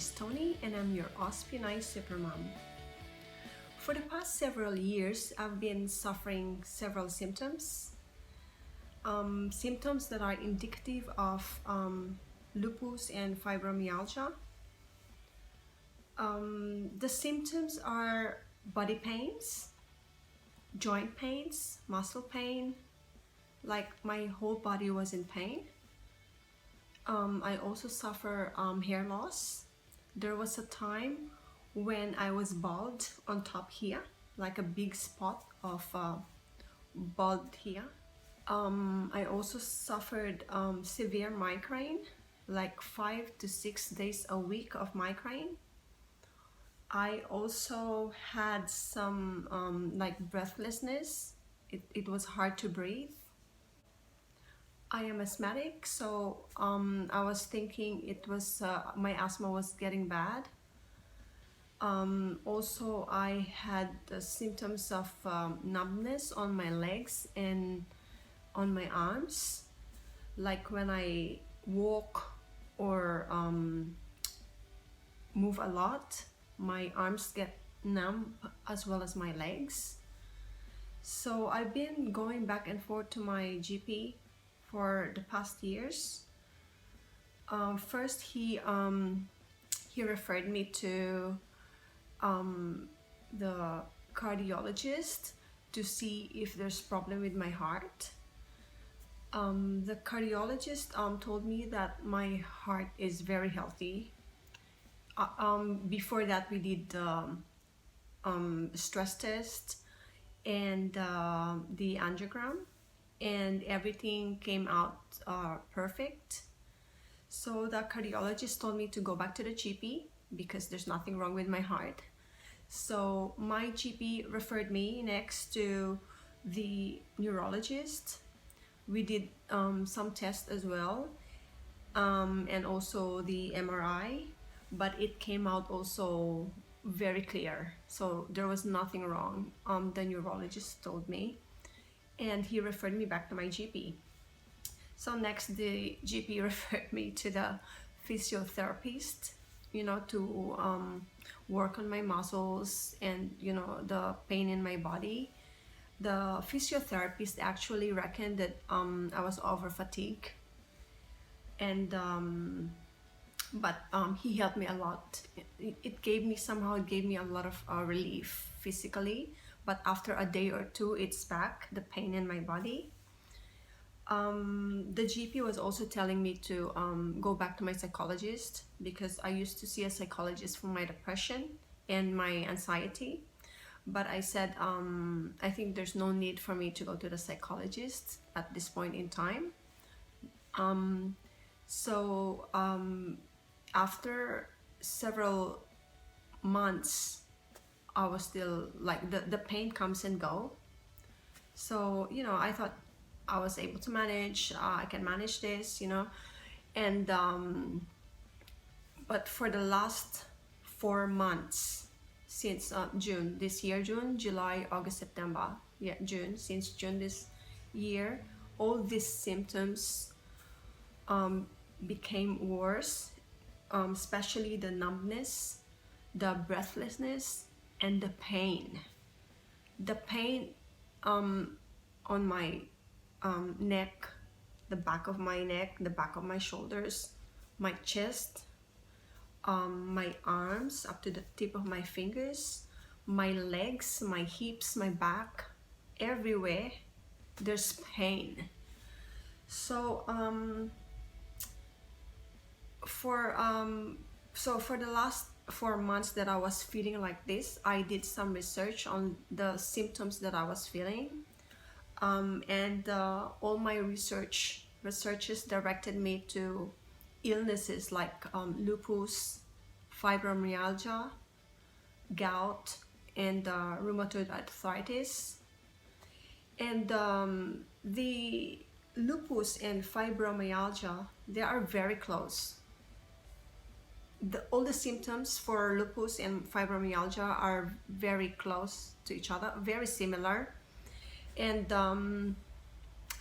is Tony and I'm your OSP9 Supermom. For the past several years, I've been suffering several symptoms. Symptoms that are indicative of lupus and fibromyalgia. The symptoms are body pains, joint pains, muscle pain, like my whole body was in pain. I also suffer hair loss. There was a time when I was bald on top here, like a big spot of bald here. I also suffered severe migraine, like 5 to 6 days a week of migraine. I also had some like breathlessness. It was hard to breathe. I am asthmatic, so I was thinking it was my asthma was getting bad. Also, I had the symptoms of numbness on my legs and on my arms, like when I walk or move a lot, my arms get numb as well as my legs. So I've been going back and forth to my GP for the past years. First he referred me to the cardiologist to see if there's problem with my heart. The cardiologist told me that my heart is very healthy. Before that we did the stress test and the angiogram, and everything came out perfect. So the cardiologist told me to go back to the GP because there's nothing wrong with my heart. So my GP referred me next to the neurologist. We did some tests as well, and also the MRI, but it came out also very clear. So there was nothing wrong, the neurologist told me. And he referred me back to my GP. So next the GP referred me to the physiotherapist, you know, to work on my muscles and, you know, the pain in my body. The physiotherapist actually reckoned that I was over fatigued, and but he helped me a lot. It gave me a lot of relief physically, but after a day or two it's back, the pain in my body. The GP was also telling me to go back to my psychologist, because I used to see a psychologist for my depression and my anxiety, but I said I think there's no need for me to go to the psychologist at this point in time. So after several months I was still like the pain comes and go. So, you know, I thought I was able to manage, I can manage this, you know. And but for the last 4 months, since June this year, June, July, August, September, yeah, June, since June this year, all these symptoms became worse, especially the numbness, the breathlessness, and the pain. The pain on my neck, the back of my neck, the back of my shoulders, my chest, my arms up to the tip of my fingers, my legs, my hips, my back, everywhere there's pain. So for the last 4 months that I was feeling like this, I did some research on the symptoms that I was feeling, and all my researches directed me to illnesses like lupus, fibromyalgia, gout, and rheumatoid arthritis. And the lupus and fibromyalgia, they are very close. All the symptoms for lupus and fibromyalgia are very close to each other, very similar. And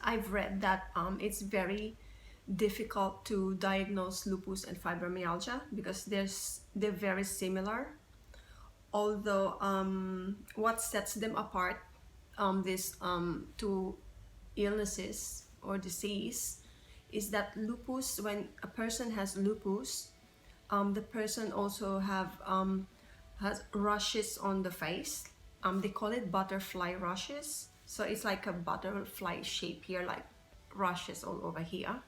I've read that it's very difficult to diagnose lupus and fibromyalgia because they're very similar. Although what sets them apart, these two illnesses or disease, is that lupus, when a person has lupus, the person also has rashes on the face. They call it butterfly rashes. So it's like a butterfly shape here, like rashes all over here,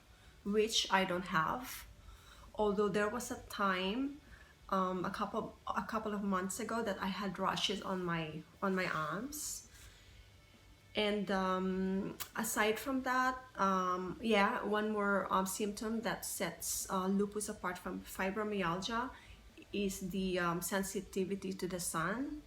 which I don't have. Although there was a time a couple of months ago that I had rashes on my arms. And aside from that, yeah, one more symptom that sets lupus apart from fibromyalgia is the sensitivity to the sun.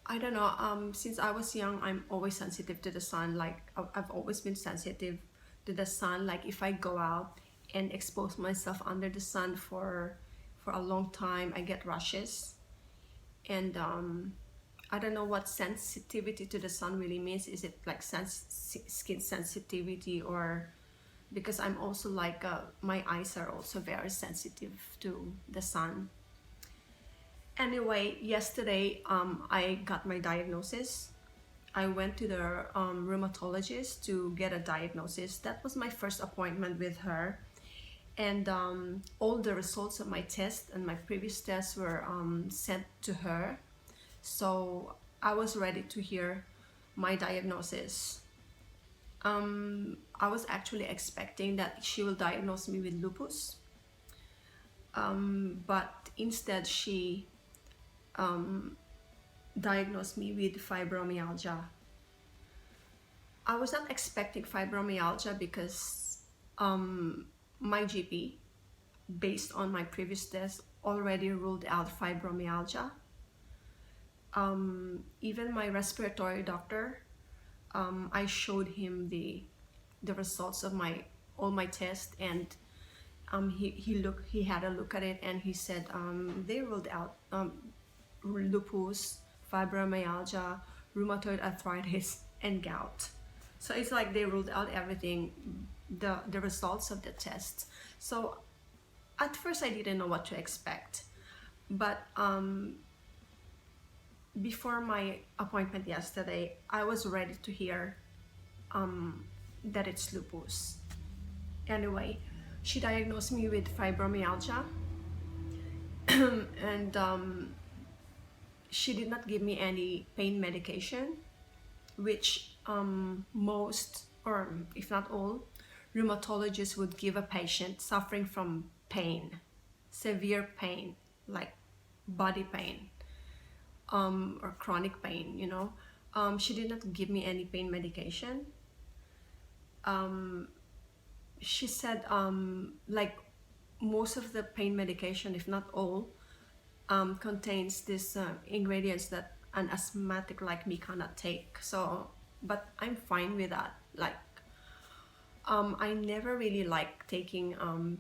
I don't know, since I was young, I'm always sensitive to the sun. Like I've always been sensitive to the sun. Like if I go out and expose myself under the sun for a long time, I get rashes. And I don't know what sensitivity to the sun really means. Is it like skin sensitivity, or because I'm also like my eyes are also very sensitive to the sun. Anyway, yesterday I got my diagnosis. I went to the rheumatologist to get a diagnosis. That was my first appointment with her. And all the results of my test and my previous tests were sent to her. So I was ready to hear my diagnosis. I was actually expecting that she will diagnose me with lupus. But instead she diagnosed me with fibromyalgia. I was not expecting fibromyalgia because my GP, based on my previous test, already ruled out fibromyalgia. Even my respiratory doctor, I showed him the results of all my tests, and he had a look at it, and he said they ruled out lupus, fibromyalgia, rheumatoid arthritis, and gout. So it's like they ruled out everything, the results of the test. So at first I didn't know what to expect, but before my appointment yesterday, I was ready to hear that it's lupus. Anyway, she diagnosed me with fibromyalgia and she did not give me any pain medication, which most, or if not all, rheumatologists would give a patient suffering from pain, severe pain, like body pain or chronic pain, you know. She did not give me any pain medication. She said like most of the pain medication, if not all, contains these ingredients that an asthmatic like me cannot take. So, but I'm fine with that. Like I never really like taking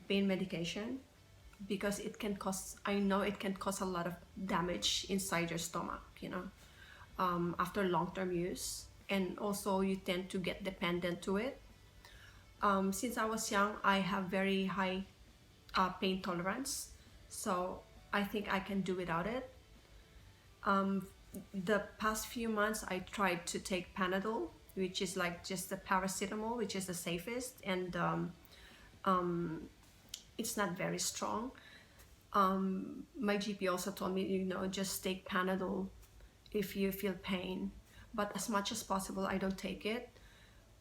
pain medication because it can cause, I know it can cause a lot of damage inside your stomach, you know, after long-term use, and also you tend to get dependent to it. Since I was young, I have very high pain tolerance, so I think I can do without it. The past few months I tried to take Panadol, which is like just the paracetamol, which is the safest, and it's not very strong. My GP also told me, you know, just take Panadol if you feel pain, but as much as possible I don't take it.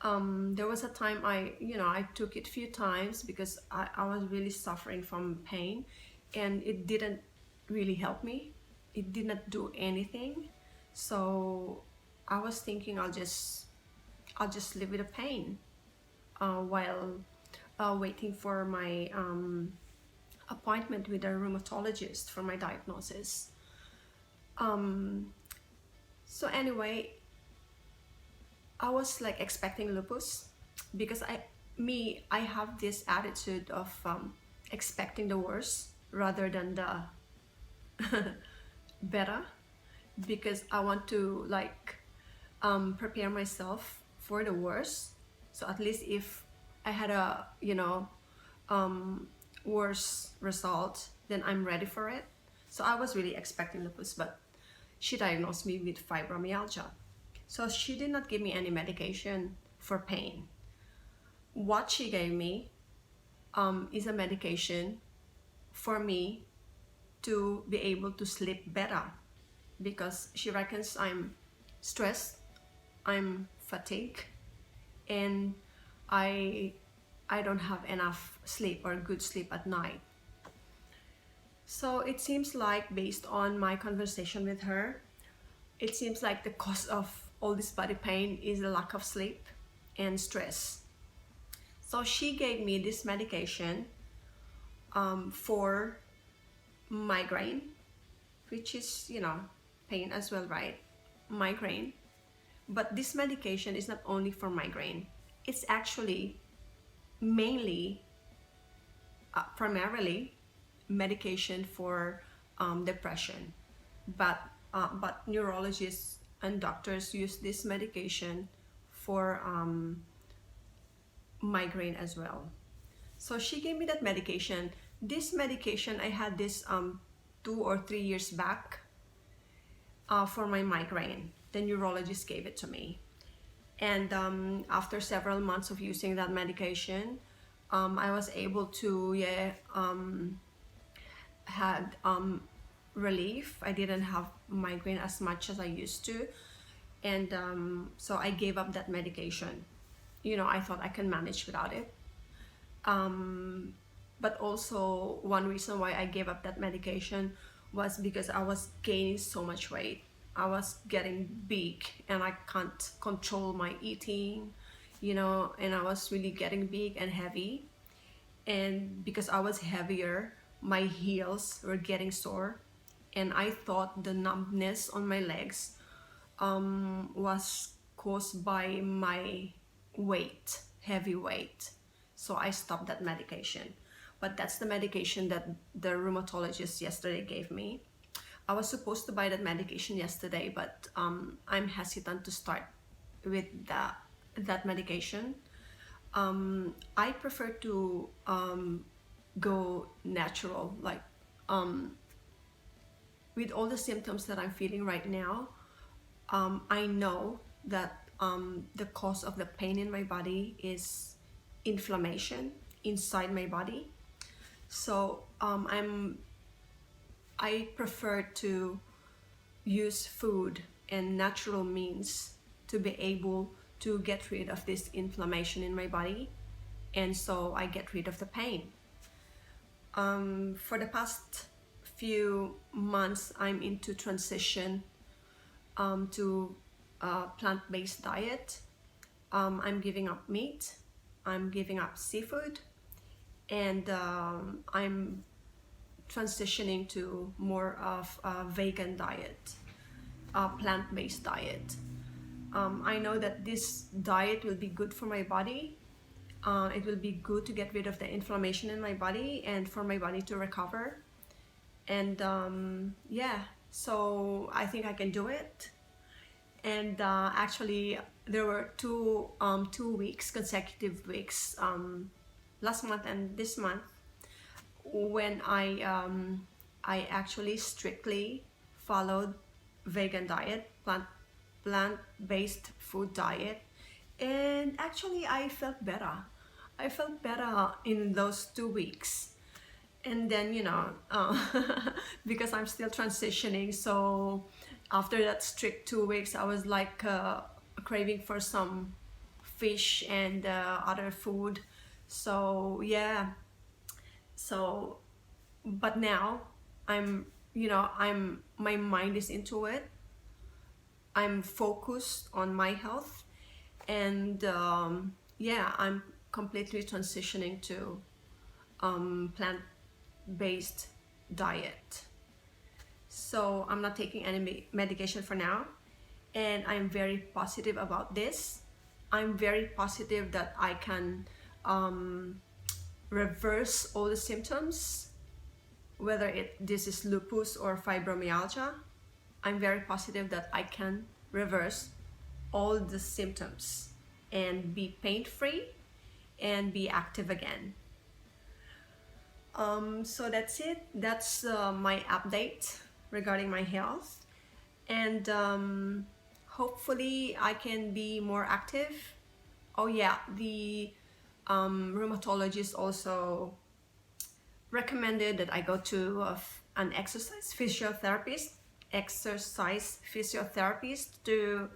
There was a time I took it a few times because I was really suffering from pain, and it didn't really help me. It did not do anything. So I was thinking I'll just live with the pain while waiting for my appointment with a rheumatologist for my diagnosis. So anyway, I was like expecting lupus because I have this attitude of expecting the worst rather than the better, because I want to like prepare myself for the worst So at least if I had a, worse result, then I'm ready for it. So I was really expecting lupus, but she diagnosed me with fibromyalgia. So she did not give me any medication for pain. What she gave me is a medication for me to be able to sleep better, because she reckons I'm stressed, I'm fatigued, and I don't have enough sleep or good sleep at night. So it seems like, based on my conversation with her, it seems like the cause of all this body pain is the lack of sleep and stress. So she gave me this medication for migraine, which is, pain as well, right? Migraine. But this medication is not only for migraine. It's actually mainly, primarily, medication for depression. But neurologists and doctors use this medication for migraine as well. So she gave me that medication. This medication, I had this 2 or 3 years back for my migraine. The neurologist gave it to me. And after several months of using that medication, I was able to, had relief. I didn't have migraine as much as I used to. And so I gave up that medication. I thought I can manage without it. But also, one reason why I gave up that medication was because I was gaining so much weight. I was getting big and I can't control my eating, and I was really getting big and heavy. And because I was heavier, my heels were getting sore, and I thought the numbness on my legs was caused by my weight, heavy weight. So I stopped that medication. But that's the medication that the rheumatologist yesterday gave me. I was supposed to buy that medication yesterday, but I'm hesitant to start with that medication. I prefer to go natural, like with all the symptoms that I'm feeling right now. I know that the cause of the pain in my body is inflammation inside my body. So I prefer to use food and natural means to be able to get rid of this inflammation in my body, and so I get rid of the pain. For the past few months, I'm into transition to plant-based diet. I'm giving up meat, I'm giving up seafood, and I'm transitioning to more of a vegan diet, a plant-based diet. I know that this diet will be good for my body. It will be good to get rid of the inflammation in my body and for my body to recover. And so I think I can do it. And actually, there were two weeks, consecutive weeks, last month and this month, when I actually strictly followed vegan diet, plant-based food diet, and actually I felt better. I felt better in those 2 weeks. And then, because I'm still transitioning, so after that strict 2 weeks, I was like craving for some fish and other food. So yeah, but now my mind is into it. I'm focused on my health, and I'm completely transitioning to plant-based diet. So I'm not taking any medication for now, and I'm very positive about this. I'm very positive that I can reverse all the symptoms, whether this is lupus or fibromyalgia. I'm very positive that I can reverse all the symptoms and be pain-free and be active again. So that's it. That's my update regarding my health, and hopefully I can be more active. Oh yeah, the rheumatologist also recommended that I go to an exercise physiotherapist to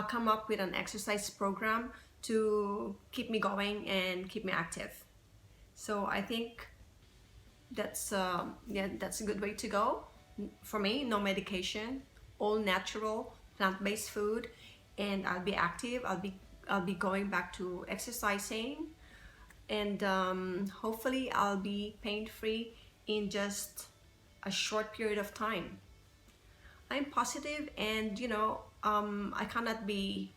come up with an exercise program to keep me going and keep me active. So I think that's yeah, that's a good way to go for me. No medication, all natural plant-based food, and I'll be active. I'll be going back to exercising, and hopefully I'll be pain-free in just a short period of time. I'm positive, and you know, I cannot be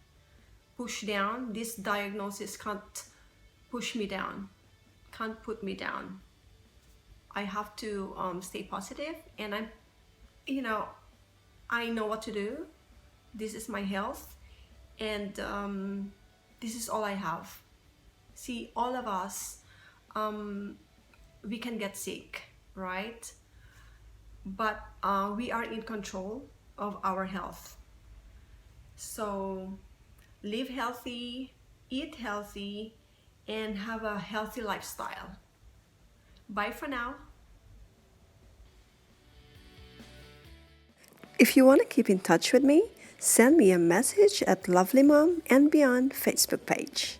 pushed down. This diagnosis can't push me down, can't put me down. I have to stay positive, and you know, I know what to do. This is my health, and this is all I have. See, all of us, we can get sick, right? But we are in control of our health. So live healthy, eat healthy, and have a healthy lifestyle. Bye for now. If you want to keep in touch with me, send me a message at Lovely Mom and Beyond Facebook page.